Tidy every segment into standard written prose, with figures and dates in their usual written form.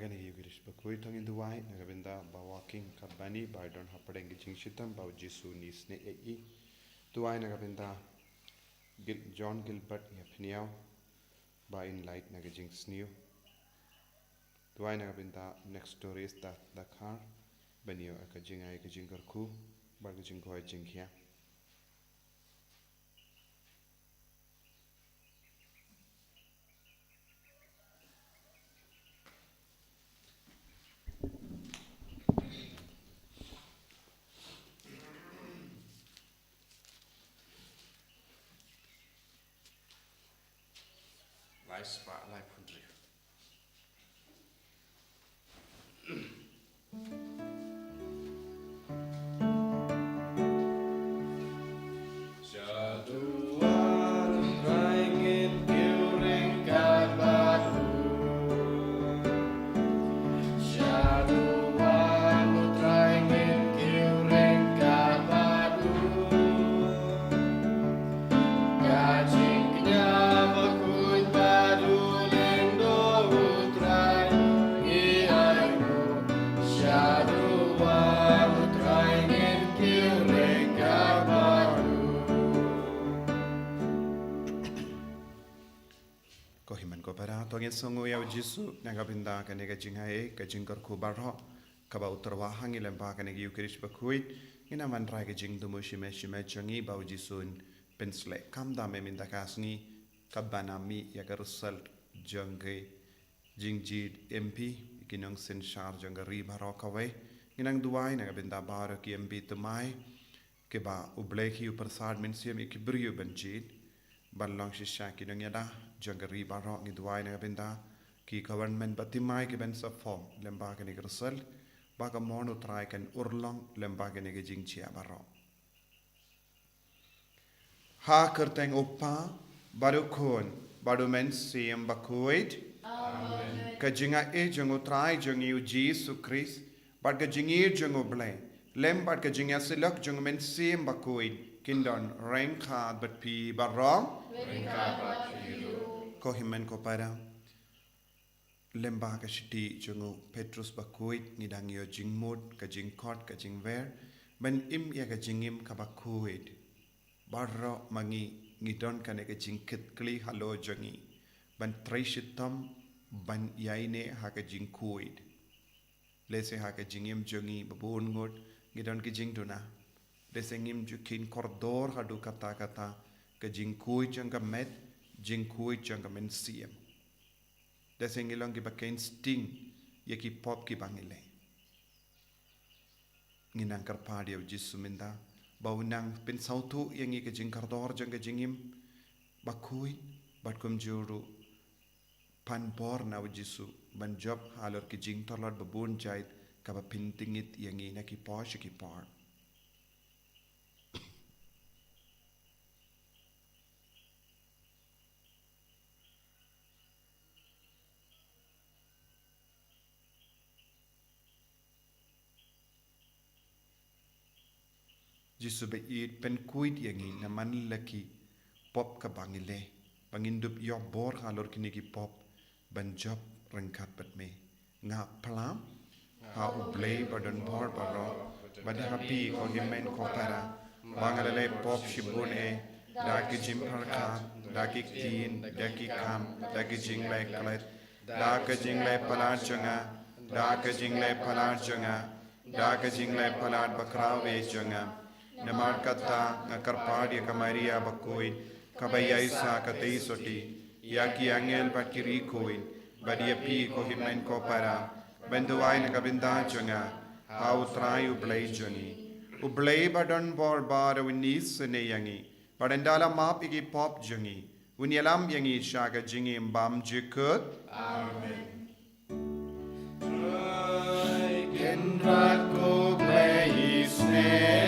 kan hi girish ba koi thang in duai na gabinda ba walking kabani ba don hapadeng gijing shitam ba jisu ni sne e duai na gabinda John Gilbert ya pniao ba in light na gijing snew duai na gabinda next stories da khar banio ka jingai ka jingar khu ba gijing khoi jing khia lai spa lai phundri Togen songo ya jisu nagabinda kanega jinghae ka jingkar khubaro kaba utarwa hangilem ba kanegi ukrish bakuit ina manrai ka jing dumo shime changi ba jisun pensle kamda me minda kasni kabanami ya karusal jangai jingjid mp kinong sen shar jangari baro kawe inang duai nagabinda baro ki mp tumai ke ba ubleki uparsad mensiam ikibriyo banjid balong shisha kinong yada jangari baro ngi duai na benda ki government batimai ki ben sa form lemba ke ni result ba ka mono try kan urlong lemba ke ni jingchia baro ha kerteng opa baru kon baru men siam bakuit amen ka jinga e jango try jangi Jesus Christ ba ka jingi jango ble lemba ka jinga silak jango men siam bakuit kindon rengkha bat pi baro rengkha bat ko himen ko para lemba ka shiti jungu Petrus bakuit ngidang yo jingmod ka jingkot ka jingver ban im ya ka jingim ka bakuit barro mangi ngidon ka ne ka jingkit kli halo jangi ban trishitam ban yaine ha ka jingkuit lese ha ka jingim jangi babun ngot ngidon ki jingduna lese ngim jukin kordor hadu kata kata ka jingkuit jang ka met jingkui jangka mensiam. Dasing ilang ki bakain sting ya ki pop ki bangile. Nginang karpadi au jisu minda bau nang pen sautu yang i ke jingkardor jangka jingim bakui batkum juru pan bor na au jisu ban job halor ki jing torlot babun jait kaba pintingit yang i na ki posh ki por. Jisu be it pen kuit yangi na man laki pop ka bangile bangindup yo bor halor kini ki pop ban job rengkat bat me nga plam ha ublei badan bor baro bad happy ko himen ko para bangale pop shibun e da ki jim parka da ki tin da ki kam da ki jing lai kalet da ka jing lai palar changa da ka jing lai palar changa da ka jing lai palar bakrawe changa Namar kata ngakarpadi kamaria bakoi kabaya isa katei soti yaki angel bakiri koin badia pi ko himen ko para benduai na kabinda changa how try ublei joni ublei badon bor bar winis ne yangi badendala map igi pop jongi unyalam yangi shaga jingi mbam jikut amen kendra ko blei sne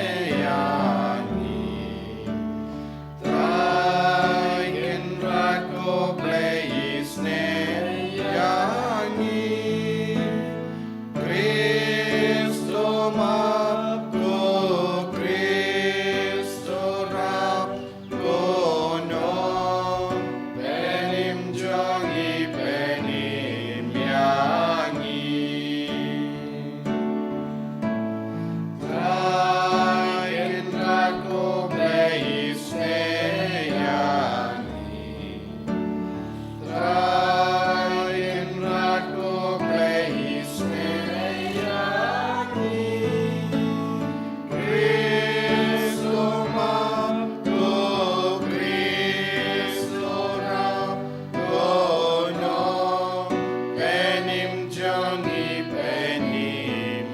jongi peni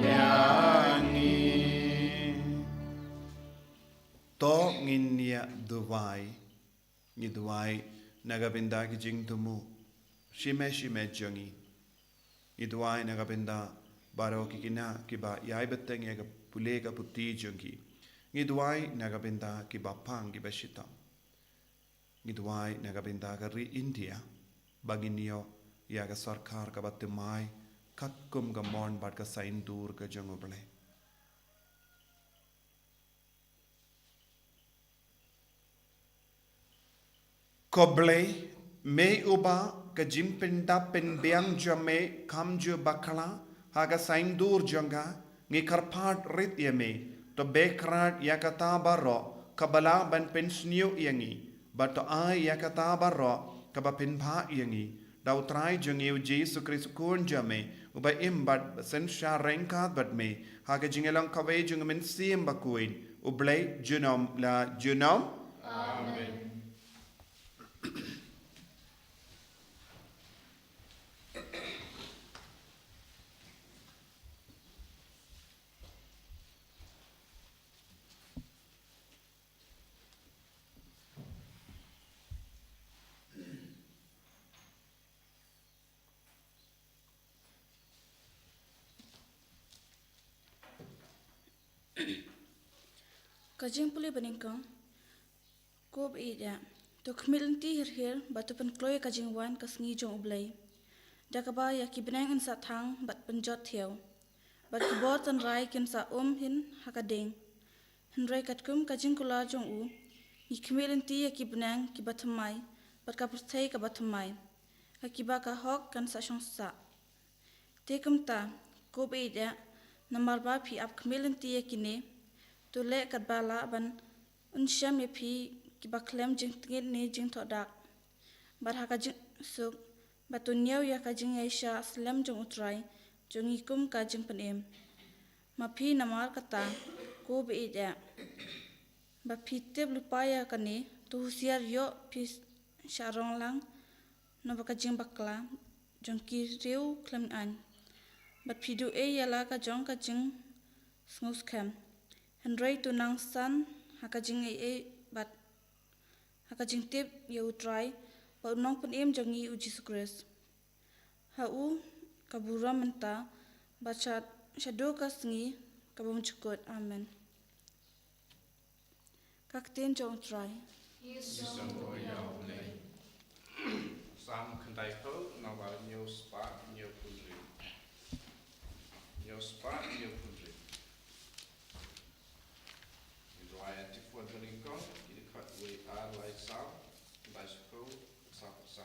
yangi to nginya duwai ni duwai nagabinda ki jing tumu shime jongi ni duwai nagabinda baro ki kina ki ba yai beteng ya pule ka puti jongi ni duwai nagabinda ki ba pang ki ba shitam ni duwai nagabinda ka ri India baginio ya ka sarkar ka batimai kat kum ka mon bat ka sain dur ka jongo ble koble me uba ka jimpinda pen biang jame kamju bakala haga sain dur jonga ngi karpat rit yame to bekrat yakata baro kabala ban pensniu yangi but to ai yakata baro kaba pinbha yangi dau trai jongiu Jesu Christ kun jame uba imbat sen sha renkat bat me haga jingelang kawe jungmen sim bakuin ublay junom la junom amen Kajing puli beningkong, kob ida. To kmilinti hir batu pen kloy kajing wan kasngi jong ublay. Dakaba ya ki benang in sa thang bat penjot thiaw. Bat kibot an rai kin sa hin hakading. Hin rai katkum kajing kula jong u. Ni kmilinti ya ki benang ki batamai. Bat kapurthai ka batamai. Akiba ka hok kan sa shong sa. Tekum ta kob ida namarba pi ap kmilinti ya kine. To le kat bala ban unsham ye pi ki baklem jing tingit ni jing thodak bar ha ka jing suk batunyau ya ka jing aisha slam jong utrai jong ikum ka jing panem ma pi namar kata ko be ida ba pi te lupaya kane to husiar yo pi sharong lang no ba ka jing bakla jong ki reu klem an bat pi du e yala ka jong ka jing sngus kem Henry tu nang san hakajing e bat hakajing tip ya utrai ba nong pen em jangi u Jesus Christ ha u kabura menta bachat shado kasngi kabum chukot amen kakten jong utrai Sam kandai po na wa new spa new pundri I had to put the link on, you cut away our lights out, bicycle, sun,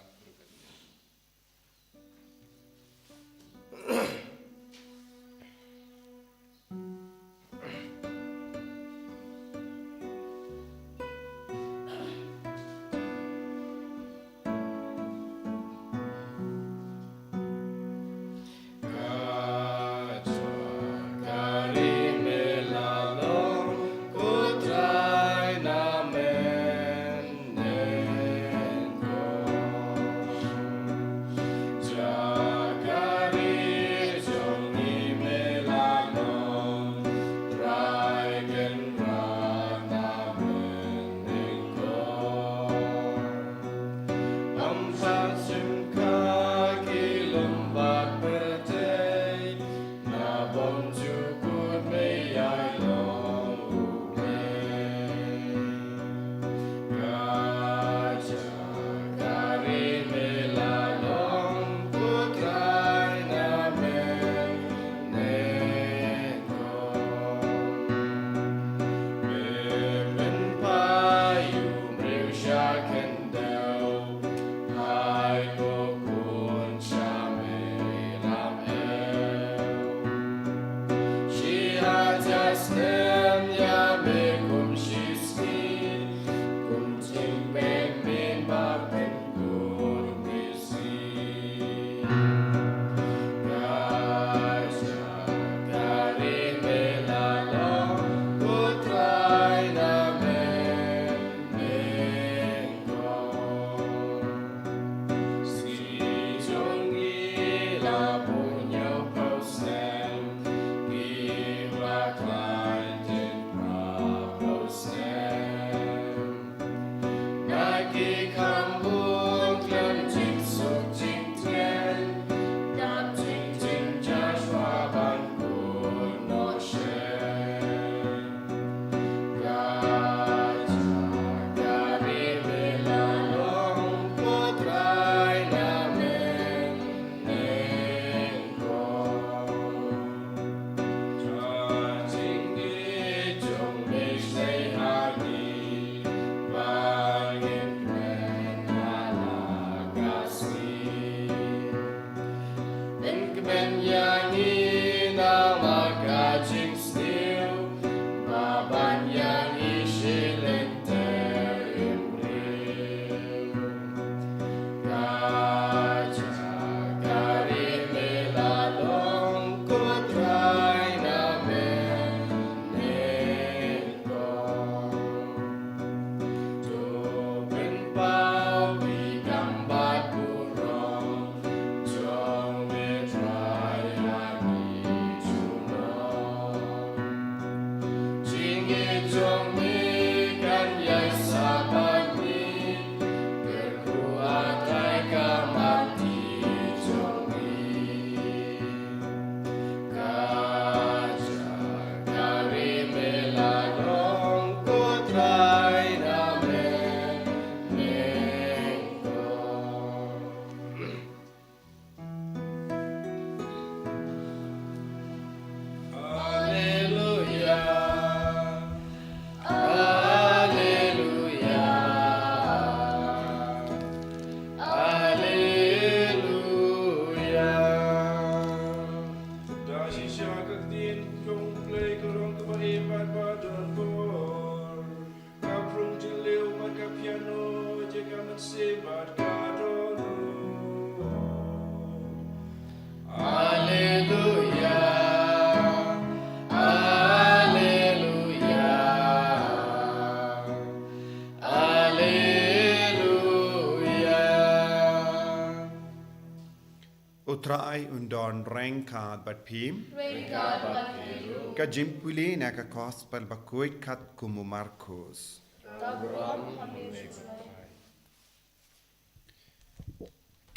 Amen. Utrai undon rengkat bat pim. Ka jimpuli na ka gospel bakuit kat kumu Markus.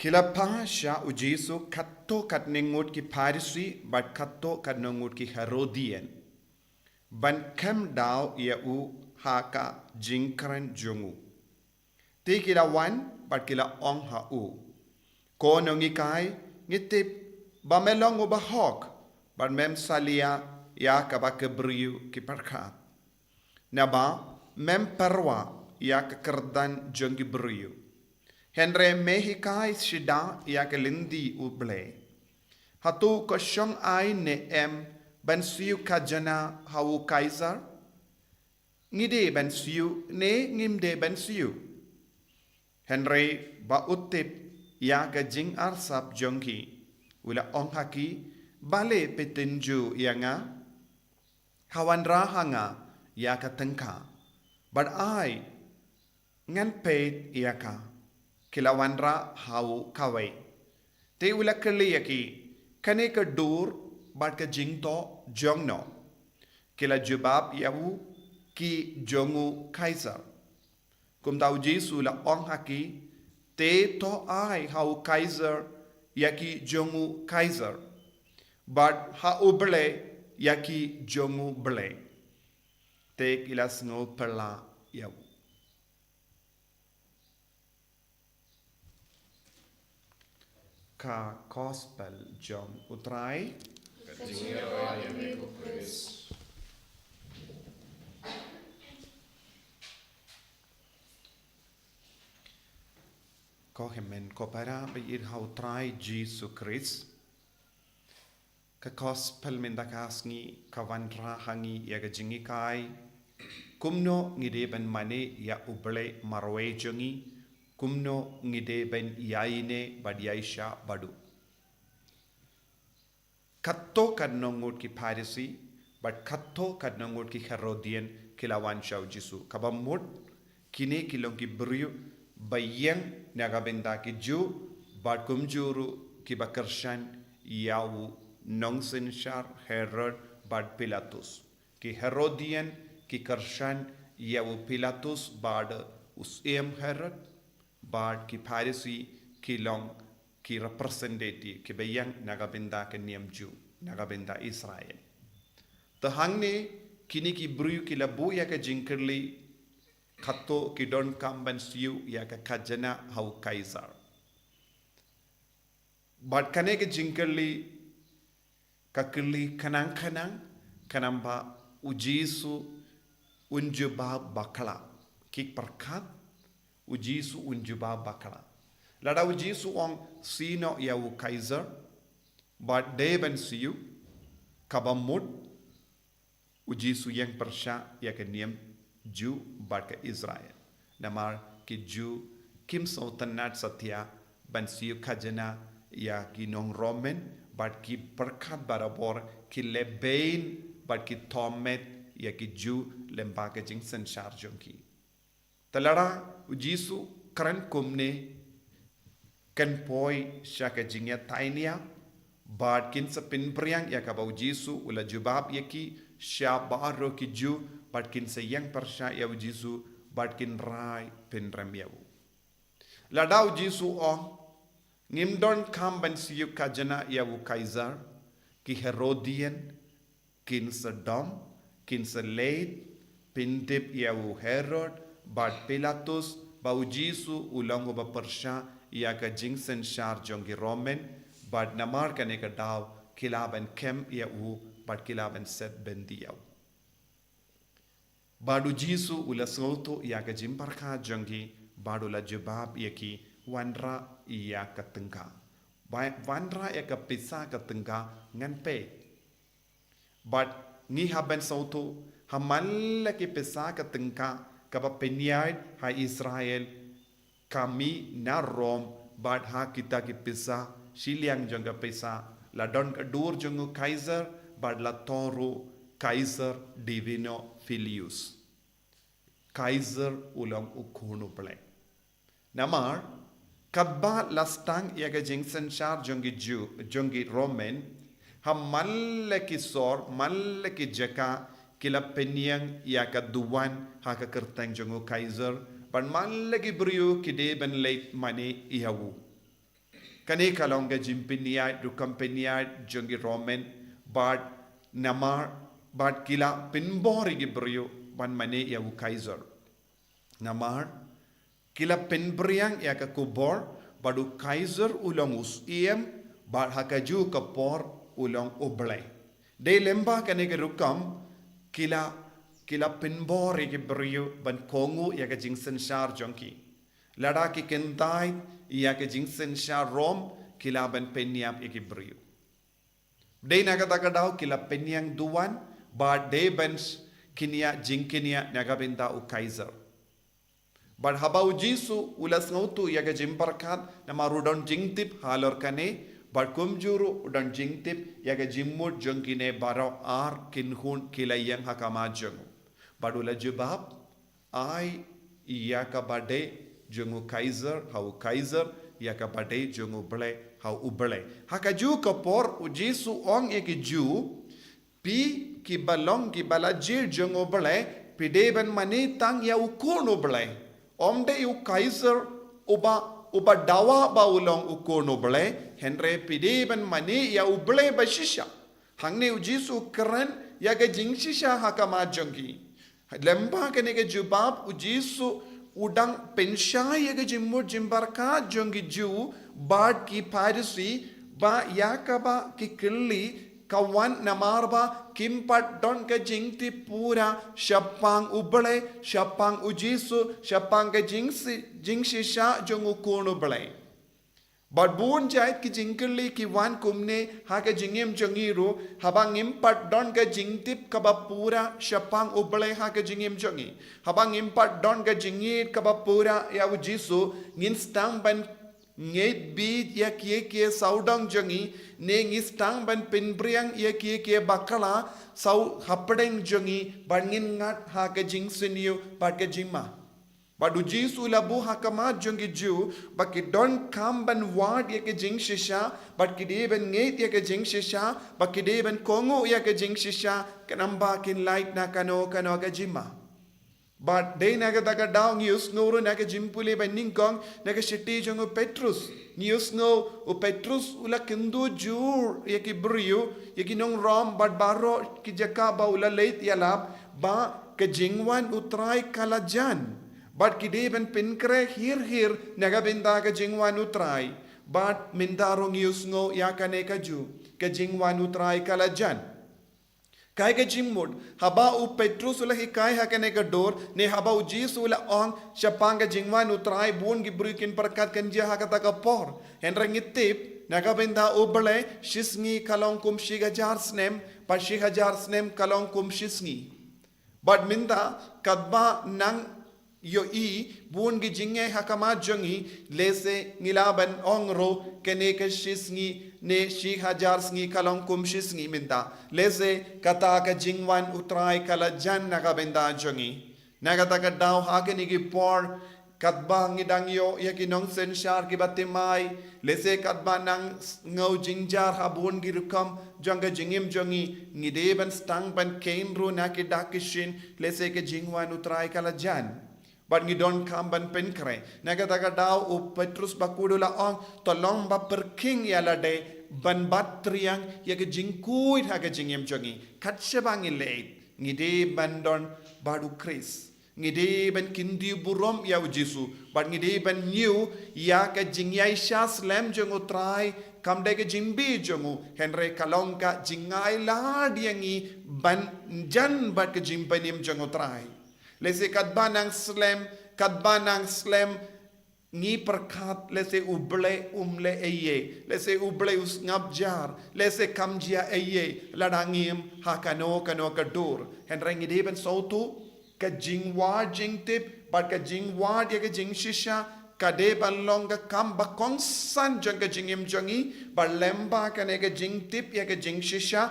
Kila pasha ujisu katto kat nengut ki Parisi bat katto kat nengut ki Herodian. Ban kem dau ia u haka jingkran jungu. Ti kila wan bat kila ong ha u. Ko nongi kai ngitip bamelong u bahok ban mem salia ya ka ba kebriu ki perkat. Naba mem perwa ya ka kerdan jongi briu. Henry mehikai shida ya ka lindi uble. Hatu ko shong ai ne em ban siu kajana hau Kaiser. Ngide ban siu ne ngimde ban siu. Henry ba utip ya ka jing arsap jongki. Ula ong haki bale petinju ya nga. Hawan rahanga ya ka tengka. But I ngan pet ya ka. Kilawan ra hau kawai. Te ula keliyaki kane ka dur bat ka jingto jongno. Kila jubab yahu ki jongu Kaiser. Kum tau Jesu la ong haki te to ai hau Kaiser yaki jongu Kaiser. But ha uble yaki jongu ble. Te kila sno perla yahu. Ka gospel John utrai ko hemen ko para be ir hau trai Jesus Christ ka gospel mendakasngi kawandra hangi ya gajingi kai kumno ngide ban mane ya uble marwe jongi kumno ngide ben yaine badiaisha badu. Katto kadnongut ki Parisi, but katto kadnongut ki Herodian kilawan shaw Jisu. Kabamut kini kilong ki briu bayang nagabenda ki Ju, but kumjuru ki bakarshan yawu nongsenshar Herod but Pilatus. Ki Herodian ki karshan yawu Pilatus bad usem Herod. Bad ki Parisi ki long ki representative ki bayang nagabenda ke niam Ju nagabenda Israel. Tahangne kini ki briu ki labu ya ka jingkerli khato ki don kamban siu ya ka kajana hau Kaiser. Bad kane ke jingkerli kakirli kanang kanamba ujisu unjuba bakala kik perkat ujisu unjuba bakala. Lada ujisu ong sino yawu Kaiser but de ben siu kabamut ujisu yang persya ya ke niem Jew but ke Israel namar ki Jew kim sultanat satya ban siu kajana ya ki nong Roman but ki perkat barabor ki lebain but ki tomet ya ki Jew lembaga jing sensar jongki talara ujisu kran kumne kan poi syaka jingya tainia but kin sa pinpriang ya ka ujisu ula jubab ya ki syabaro ki Jew but kin sa yang persya ya ujisu but kin rai pinram ya lada ujisu ong ngimdon kam ban siu kajana ya u Kaiser ki Herodian kin sa dom kin sa late pindip ya u Herod but Pilatus ba ujisu ulango ba persya ya ka jingsen shar jongi Roman but namar ka ne ka daw kilaban kem ya u but kilaban set bendiyaw badu jisu ula soto ya ka jimparka jongi badu la jebab ya ki wanra ya ka tengka wanra ya ka pisa ka tengka ngan pe but ni haban soto hamal ki pisa ka tengka ka ba penyai ha Israel kami na Rom but ha kita ki pisa siliang jonga pisa la don ka dur jongo Kaiser but la toro Kaiser divino filius Kaiser ulang ukono ple namar kabba lastang ya ga jingsen char jongi Jew jongi Roman hamal ki sor mal ki jaka kila penyang ya ka duwan ha ka kertang jongo Kaiser pan mal ki brio ki de ben late money ihawu kane kalonga jimpiniya du companiya jongi Roman but namar but kila pinbori ki brio ban mane ihawu Kaiser namar kila penbriang ya ka kubor badu Kaiser ulang usiem but hakaju kapor ulang oblay de lemba kane ke rukam kila penbor ke brio ban kongu ya ka jingsen shar jonki lada ki kentai ya ka jingsen shar rom kila ban penyap ke brio de naga takadaw kila penyang duwan but de ban kinia jingkinia naga benda u Kaiser but habau jisu ulas ngautu ya ka jimparkat na marudon jingtip halor kane but kumjuru udan jingtip ya ka jimmut jongkine baro ar kinhun kilayang hakama jongu but ula jubab ai ya ka bade jongu Kaiser hau Kaiser ya ka bade jongu ble hau uble hakaju kapor ujisu ong ya ki ju pi ki balong ki balajir jongu ble pideban mani tang ya ukono ble omde u Kaiser uba dawa ba ulong ukono ble henre pideban mani ya uble ba shisha hangne ujisu keren ya ga jingshisha hakama jongi lemba kene ga jubab ujisu udang pensha ya ga jimmur jimbarka jongi ju bad ki parisi ba yakaba ki killi kawan namarba kimpat don ka jingti pura shapang uble shapang ujisu shapang ka jingsi sha jongu kono ble but bun jait ki jingkli ki wan kumne ha ka jingem jongiru habang impat don ka jingtip kaba pura shapang uble ha ka jingem jongi habang impat don ka jingit kaba pura ya ujisu ngin stang ban ngeit bid ya kie saudang jongi ne ngistang ban pinbriang ya kie bakala sau hapdeng jongi bangin ngat ha ka jingsiniu pat ka jingma badu jisu labu hakama jongi ju baki don kam ban ward ya ka jingshisha but kideben ngeit ya ka jingshisha baki deben kongo ya ka jingshisha kanamba kin light na kano ka jima but day naga daga daw news ngoro naga jimpule ba ningkong naga shiti jongo Petrus news ngo o Petrus ula kindu jur yaki brio yaki nong rom but baro ki jaka ba ula late yalap ba ka jingwan utray kalajan but ki deben pinkre hir naga binda ka jingwan utray but mindaro news ngo yakane ka ju ka jingwan utray kalajan kai ka jimmud haba u Petrus ula hikai hakane ka dor ne haba u Jesus ula ong shapanga jingwan utrai bun gi brukin perkat kanjia hakata ka por henra ngitip Nagabinda ubale shisngi kalong kum shigajar snem pa shigajar snem kalong kum shisngi. But minda kadba nang yo i bun gi jinge hakama jongi lese ngilaban ongro kene ke shisngi ne shigajar sngi kalong kum shisngi minda lese kata ka jingwan utrai kala jan nagabinda jongi. Nagata daw hagani gi por katba ngidang yo yakinong senshar ki batimai lese katba nang ngau jingjar habun gi rukam janga jingim jongi ngideben stang ban kainru nakidakishin lese ke jingwan utrai kala jan but ngidon kam ban penkre nagata daw u Petrus bakudula ong tolong ba perking yala de ban batriang yak jingkuit haga jingim jongi katshebang ileit ngide bandon badu Chris ngide ben kindi burom ya Jesu but ngide ben new ya ka jingyai shas lem jongo trai kamde ke jimbi jongo henre kalongka jingai la diangi ban jan bat ke jimbanim jongo trai lese kadbanang slem ngi perkat lese uble umle eye lese uble usngap jar lese kamjia eye ladangim hakano kano kadur henre ngide ben sautu ka jingwa jingtip but ka jingwa dia ka jing shisha ka de balong ka kam ba kongsan jang ka jingim jangi ba lemba ka ne ka jingtip ya ka jing shisha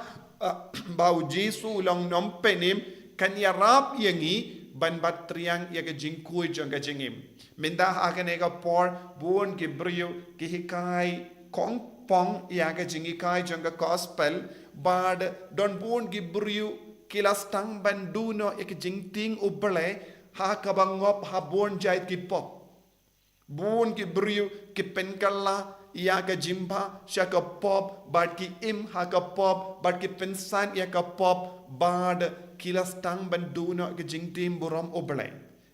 ba Jesu long nom penim kan ya rap yangi ban batriang ya ka jingkui jang ka jingim minda ha ka ne ka por buon ki brio ki hikai kong pong ya ka jingi kai jang ka gospel bad don buon ki brio kilas tang banduno ek jingting ubale ha kabangop ha bon jait ki pop bon ki briu ki penkala ya ka jimba shaka pop bad ki im ha ka pop bad ki pensan ya ka pop bad kilas tang banduno ek jingtim buram ubale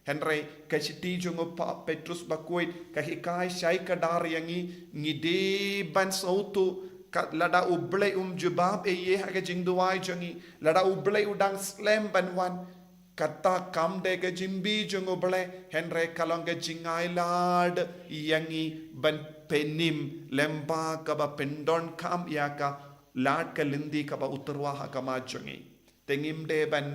henry ka chiti jungo pa Petrus bakuit ka hikai shai ka dar yangi ngide ban sautu lada uble jubab eye haga jingduai jangi lada uble udang slam banwan kata kamde ke jimbi jung uble henre kalonga jingai lad yangi ban penim lemba kaba pendon kam yaka lad kalindi kaba utarwa hakama jangi tengim de ban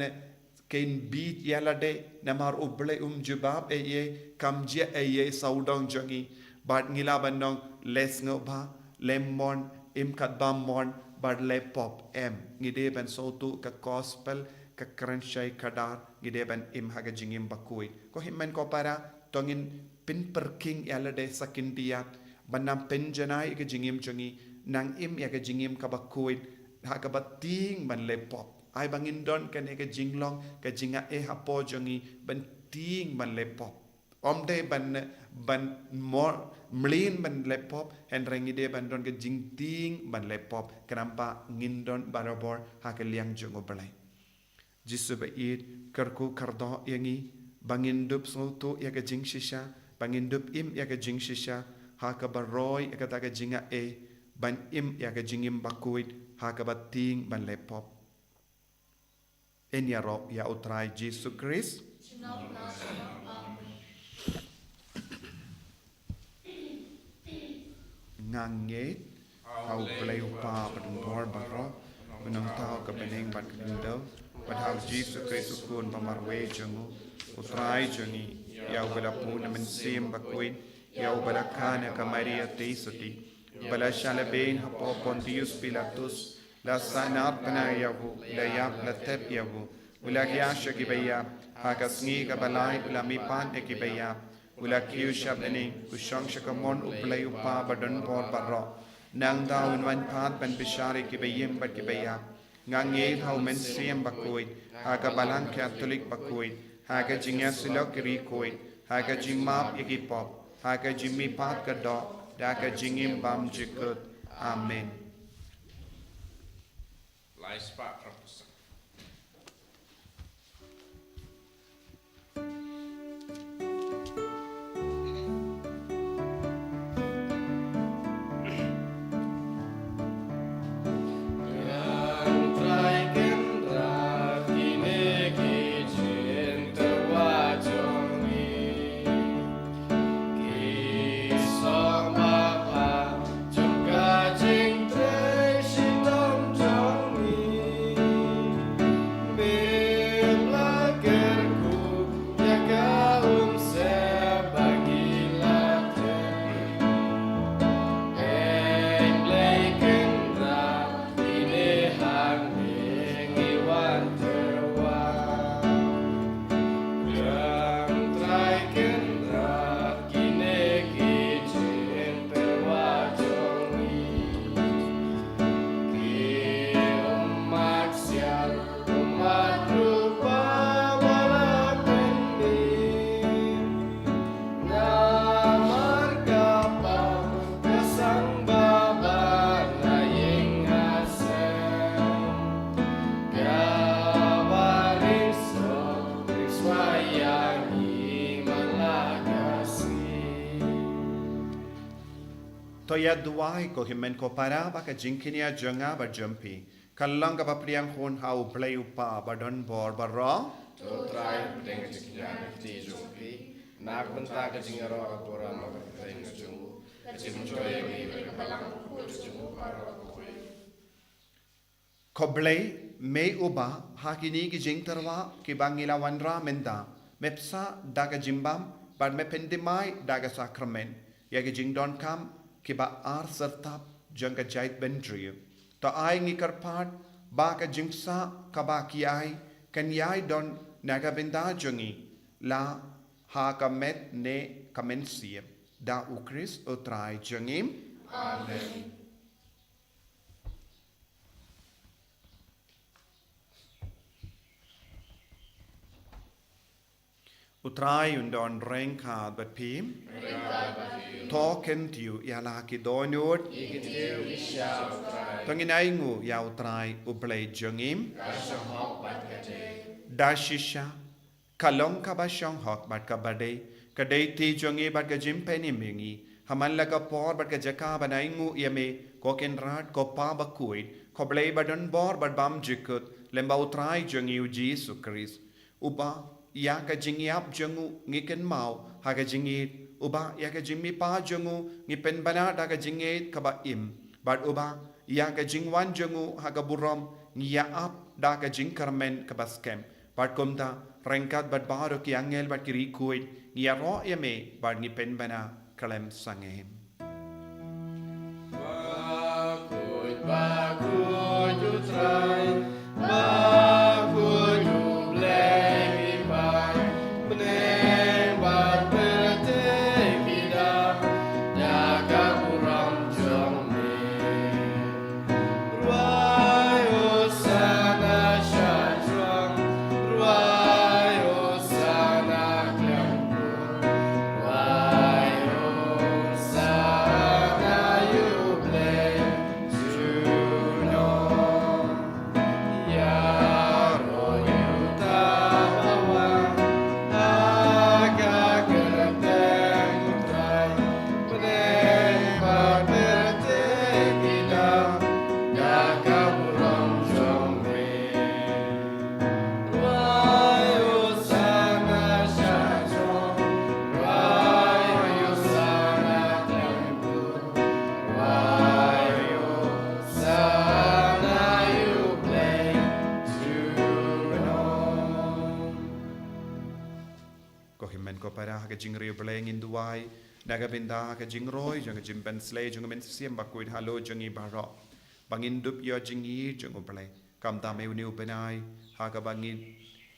kain beat yalade namar uble jubab eye kamjia eye saudong jangi bad ngila bandong les ngoba lemon im kadbam mon bad le pop em ngide ben sotu ka gospel ka kranshai kadar ngide ben im haga jingim bakui ko himmen ko para tongin pin perking yalade sakindiat banam penjanai ka jingim jongi nang im ya ka jingim ka bakui haga bating ban le pop ai bangin don kan e ka jinglong ka jinga e hapo jongi ban ting ban le pop omde ban mor mlin ban laptop and rengide ban don ke jingting ban laptop kenapa ngindon barabor hakeliang jongo balai jisu ba it karku kardo yangi bangindup soto ya ke jing shisha bangindup im ya ke jing shisha haka baroy ya ka ta ke jinga e ban im ya ke jingim bakuit haka bating ban laptop en ya ro ya utrai Jesu Christ nganget hau play upa padung bor bakro menang tau ke beneng bat kendel padahal Jesus Kristus kun pamarwe jengu utrai jengi yau bala pun mensim bakuin yau bala kana ka Maria teisuti bala shalabein hapo Pontius Pilatus la sanap na yahu la yap la tep yahu ula gyasha ki bayap hakasngi ka balai ula mipan e ki bayap ula kiu shabani usang shakamon uplay upa badan bor barro nang daun wan pat ban bishari ki bayim bat ki bayap ngange hau men siem bakoi haga balang Catholic bakoi haga jingya silok rikoi haga jimap ikipop haga jimmi pat ka do daga jingim bam jikut amen Lai spa prapusa. Kisah Bapa juga to ya duai ko himen ko para ba ka jingkinia jonga ba jumpi kallang ka papriang hon hau play upa ba don bor ba ro to try deng jiknya ti jumpi nak benta ka jingaro ka pora ma ka deng jungu ka jing joy ni ka palang ko jungu para ko ko play me uba hakini ki jing terwa ki bangila wanra menta mepsa daga jimbam bar me pendimai daga sakramen ya ki jing don kam ki ba ar sertap jangka jait bendriu to ai ngi karpat ba ka jingsa ka ba ki ai kan yai don naga benda jongi la ha ka met ne kamensie da u Chris o trai jongim amen. Utrai undon rengka bat pim token tiu ya la ki donut tongin aingu ya utrai uplay jongim dashisha kalong ka ba shong hok bat ka bade ka dei ti jongi bat ka jimpeni mingi haman la ka por bat ka jaka ba aingu yame ko ken rat ko pa ba kuit ko blay badon bor bat bam jikut lemba utrai jongi u Jesus Christ uba ya ka jingiap jongu ngiken mau ha ka jingit uba ya ka jingmi pa jongu ngipen bana da ka jingit ka ba im bat uba ya ka jingwan jongu ha ka burom ngia ap da ka jingkarmen ka baskem bat komta rengkat bat baro ki angel bat kiri kuit ngia ro yame bat ngipen bana kalem sangem Bakut utrai bakut ubleng ibai meneng bat bertek ida jaga kurang jomni ruai osana syajwang ruai osana klempu ruai osana yubleng jingri bleng in duai daga benda ka jingroi jang jimben slay jang men siem bakuit halo jangi baro bangin dup yo jingi jang blay kam ta me uni upenai ha ka bangin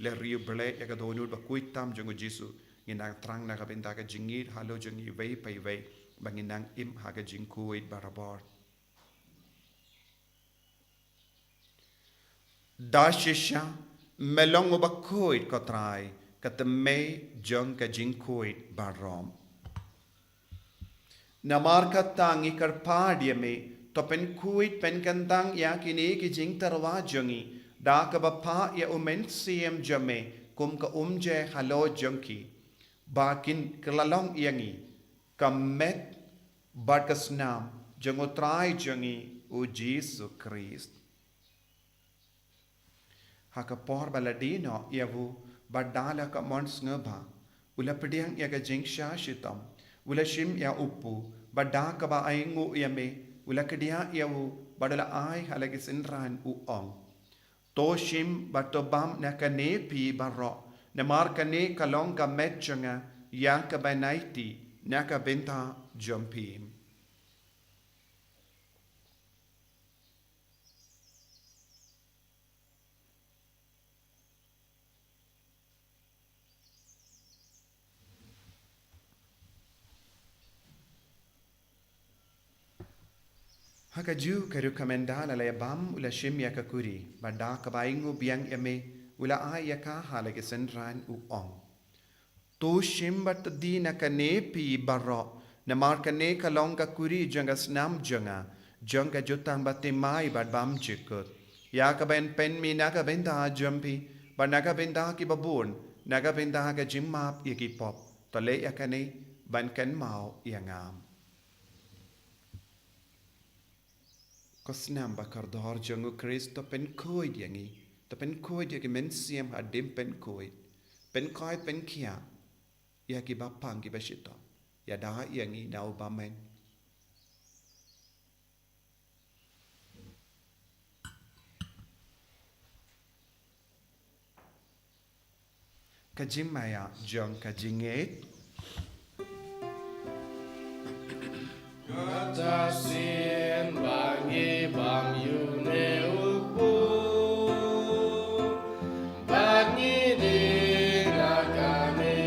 le riu blay ya ka donut bakuit tam jang jisu nginang trang na ka benda ka jingi halo jangi vei pai vei bangin nang im ha ka jingkuit barabor dashisha melong bakuit ko trai kata me jong ka jingkuit barom namar katangi karpadia me to pen kuit pen kantang ya kini ki jing tarwa jongi da ka bapa ya umen siem jame kum ka umje halo jongki bakin kelalong yangi kamet barkasnam jongotrai jongi u Jesus Christ hakapor baladino yavu badala ka mons ngaba ula pediang ya ka jingsha shitam ula shim ya upu bada ka ba aingu ya me ula kedia ya u badala ai halagi sinran u ong to shim batobam na ka ne pi barro na mar ka ne kalong ka metchanga ya ka banaiti na ka benta jumpim Haka ju karu kamendala la bam ula shim ya kakuri bada ka baingu biang eme ula ai ya ka halage sendran u ong to shim bat di na kane pi barro na mar kane ka long ka kuri janga snam janga jutang batte mai bad bam chikut ya ka ben pen mi na ka benda jumpi ba na ka benda ki babun na ka benda ka jimmap ya ki pop to le ya kane ban kan mau ya ngam ก็สนามบักรดอร์จงอุคริสต์เป็นคุยอย่างนี้แต่เป็นคุยอย่างมันเสียมหัดดิมเป็นคุยเป็นคอยเป็นเขียอยากกิบพังกิบชิตอย่าด่าอย่างนี้ดาวบาเมนกะจิมมายาจงกะจิงเอต Katasin bangi bam yune upu bangi di nakane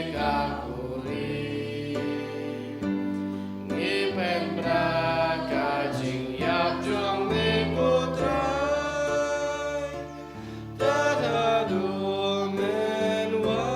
kakuri ngi pembra kajing yap jong ni putrai tadadu menwai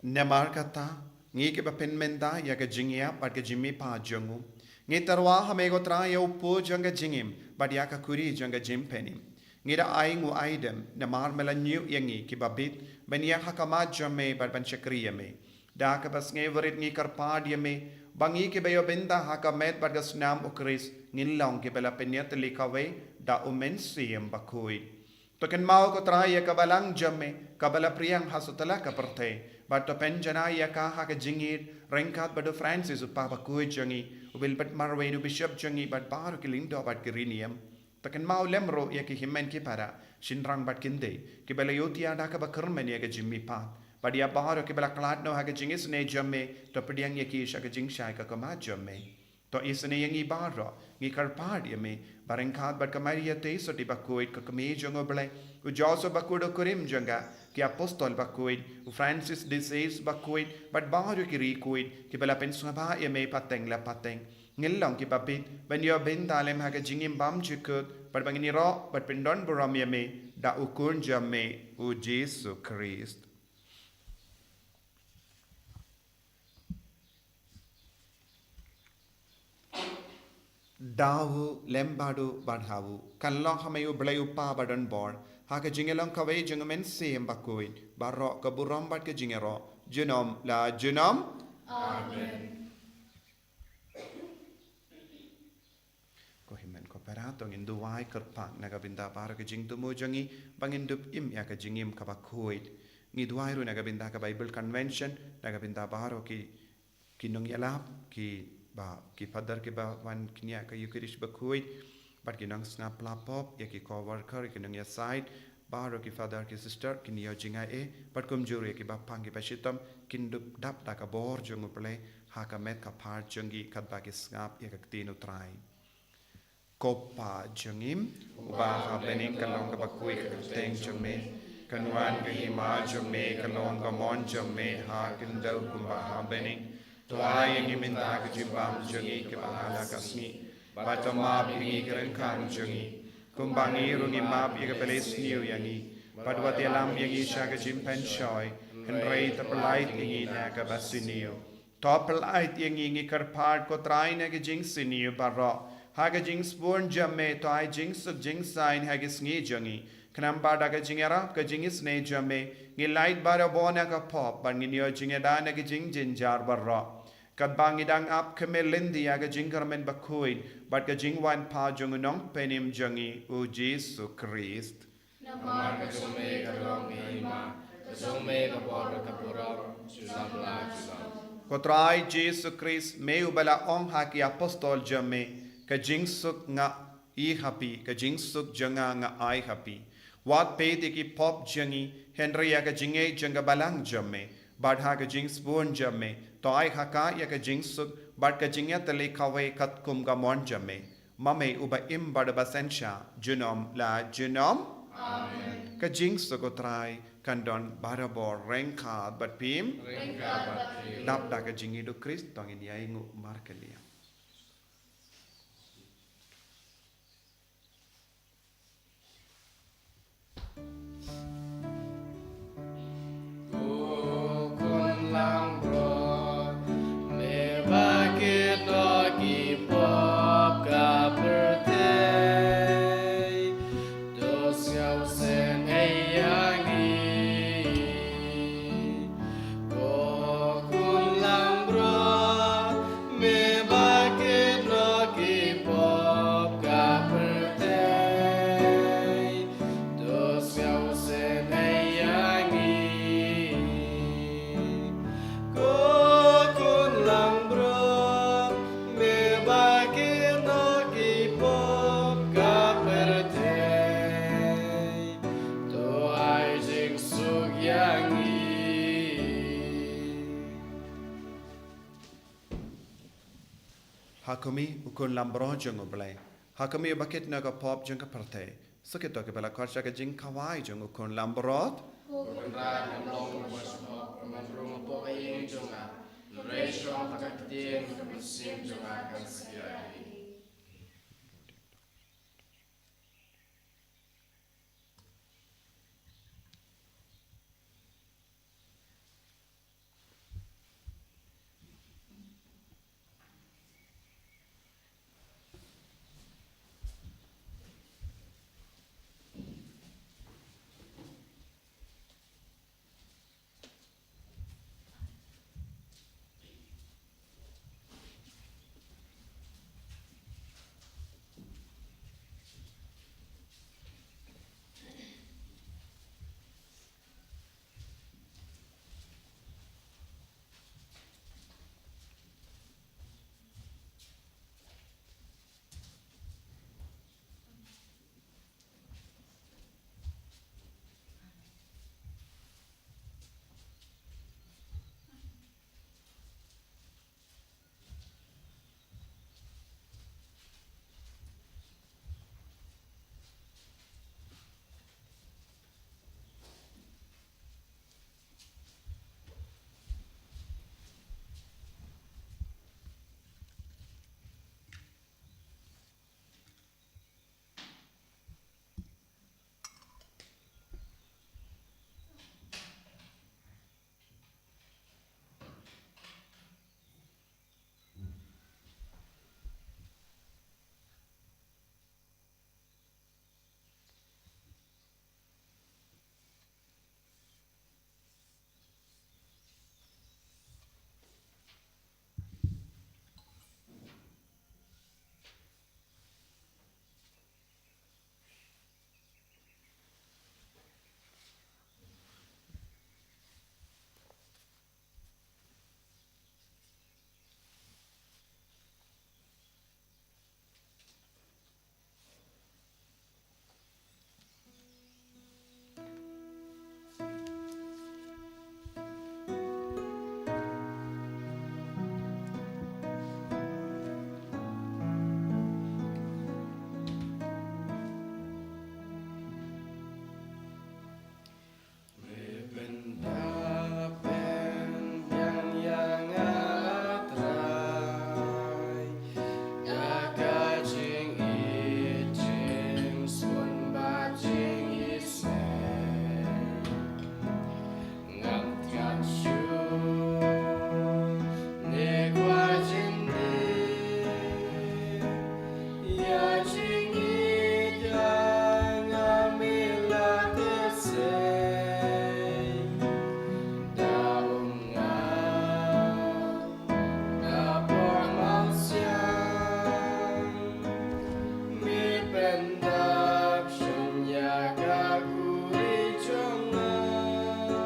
Namar kata ngi ke bapen menda ya ke jingya pat ke jimmi pa jongu ngi tarwa hame go tra ya upo janga jingim pat ya ka kuri janga jim penim ngi da ai ngu aidem namar mela new yangi ki babit ben ya hakama jamme pat ban chakri me da ka bas ngi verit ngi kar pad me bangi ke bayo benda hakamet pat ga snam ukris ngin long ke bela penyat likawe da umen siem bakui to ken mau ko tra ya ka balang jamme ka bala priyang hasutala ka perte but to penjana ya ka ha ka jingir renkat badu Francis upapa kui jangi ubil bat marwe du bishop jangi but bar ki lindo but kirinium to ken mau lemro ya ki himmen ki para shinrang bat kinde ki bala yotia da ka ba kermen ya ka jimmi pa but ya bar ki bala klat no ha ka jingis ne jamme to pediang ya ki sha ka jing shai ka ma jamme to isne yangi barro ngi karpad yame barengkat bat kamaria te so di bakuit ka kami jongo ble u joso bakudo kurim jonga ki apostol bakuit u Francis de Sales bakuit bat baru ki rikuit ki bela pensaba yame pateng la pateng ngilong ki babit ben yo ben dalem ha ka jingim bam jikut bat bangini ro bat pendon buram yame da ukun jamme u Jesu Christ Dawu lembadu badhawu kanlong hamayu blayu pa badan bor haka jingelong kawe jengamen sem bakuin barro kaburam bad ke jingero junom la junom amen ko himen ko paratong indu wai kerpak naga binda para ke jing tumu jangi bangin dup im ya ke jingim ka bakuit ngi duai ru naga binda ka Bible convention naga binda baro ki kinong yalap ki ba ki padar ki ba wan knya ka yukirish bakuit but ki nang snap lapop ya ki co-worker ki nang ya side baro ki father ki sister ki niyo jinga e but kum juri ki ba pang ki pashitam kin dup dap da ka bor jung uple ha ka met ka par jungi kat ba ki snap ya ka tinu try kopa jungim ba ha bening kalong ka bakui ka teng jumme kanwan ki hima jumme kalong ka mon jumme ha kin dal kum ba ha bening Tuai yang minta kejimbang jengi ke pahala kasmi, baca maaf yang keren kan jengi, kumbangi rungi maaf yang kepelis niu yangi, padwa tialam yang isya kejimpen shoy, henrei terpelait yang naga basiniu, topelait yang ingi kerpart kotrai naga jing siniu barok, haga jing spurn jamme toai jing suk jing sain hagis ngi jengi, kenamba daga jing arab ke jingis ne jamme, ngi light bara bona ka pop, ban ngi nio jing edana ke jing jinjar barok. Kat bangi dang ap kemelindi aga jingkarmen bakuin bat ka jingwan pa jungunong penim jangi u Jesu Christ Namar ka jume ka long ima ka jume ka bor ka purap julam la julam Kotrai Jesu Christ me ubala ong haki apostol jamme ka jingsuk nga I happy ka jingsuk janga nga I happy wat pedi ki pop jangi Henry aga jinge janga balang jamme bat ha ka jing spoon jamme to ai haka ya ka jing suk bat ka jingya tele kawe kat kum ga mon jamme mame uba im bad basensha junom la junom amen ka jing suk otrai kandon barabor renka bat pim dap da ka jingi do Christ tong in yai ngu markelia lang bro me bakit lagi pop ka birthday dos ngau sen hey yangi ko kun lang bro me Hakumi ukun lambro jung oblay. Hakumi bakit naga pop jung kaparte. Sakit to ke bala korcha ke jing kawai jung ukun lambrot. Bukanlah yang long bersama menurut pokok yang cuma Rachel takkan musim cuma akan sekali.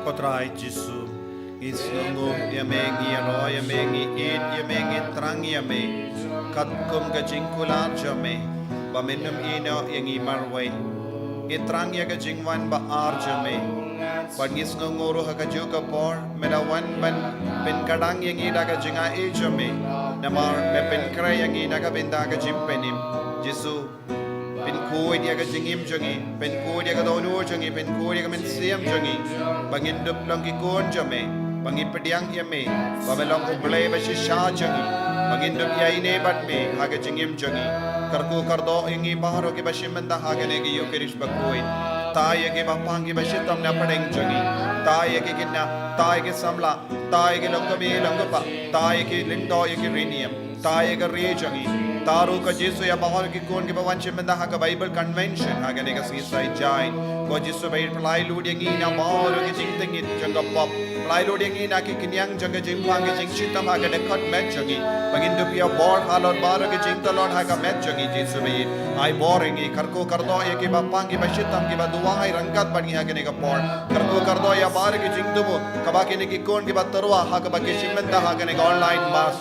Kotrai Jisu Isnungu Yamengi Aro Yamengi Id Yamengi Trang Yame Katkum Gajingkular Jame Baminum Ino Yangi Marway Itrang Yagajingwan Ba Arjame Pagis Nunguru Hakajuka Por Medawan Ban Bin Kadang Yangi Dagajinga Ejame Namar Mepin Kray Yangi Nagabindaga Jimpenim Jisu Pin kuy dia ka jingim jangi, pin kuy dia ka donu jangi, pin kuy dia ka mensiam jangi. Bangin dup lang kikon jame, bangin pediang yame, babelang ublay ba shisha jangi. Bangin dup ya ine bat me, haga jingim jangi. Karku kardo ingi baharo ki bashimanda haga negi yo kirish bakuy. Taye ke bapang ki bashitam na padeng jangi. Taye ke kinna, taye ke samla, taye ke langkabi langkapa, taye ke lindo ye ki riniam, taye ke re jangi. Taru ka Jisu ya bahar ki kon ki bawan chimenda ha ka Bible convention ha gane ka sisai jain ko Jisu bai plai lu ding ina bahar ki jing ting it jang pop plai lu ding ina ki kinyang jang jing phang ki jing chitam ha gane khat met jangi bangin du pia bor halon bar ki jing talon ha ka met jangi Jisu bai ai boring i karko kardo ye ki bapang ki bashitam ki ba duwai rangkat bani ha gane ka por karko kardo ya bar ki jing du ka ba ki ne ki kon ki ba tarwa ha ka ba ki chimenda ha gane online mass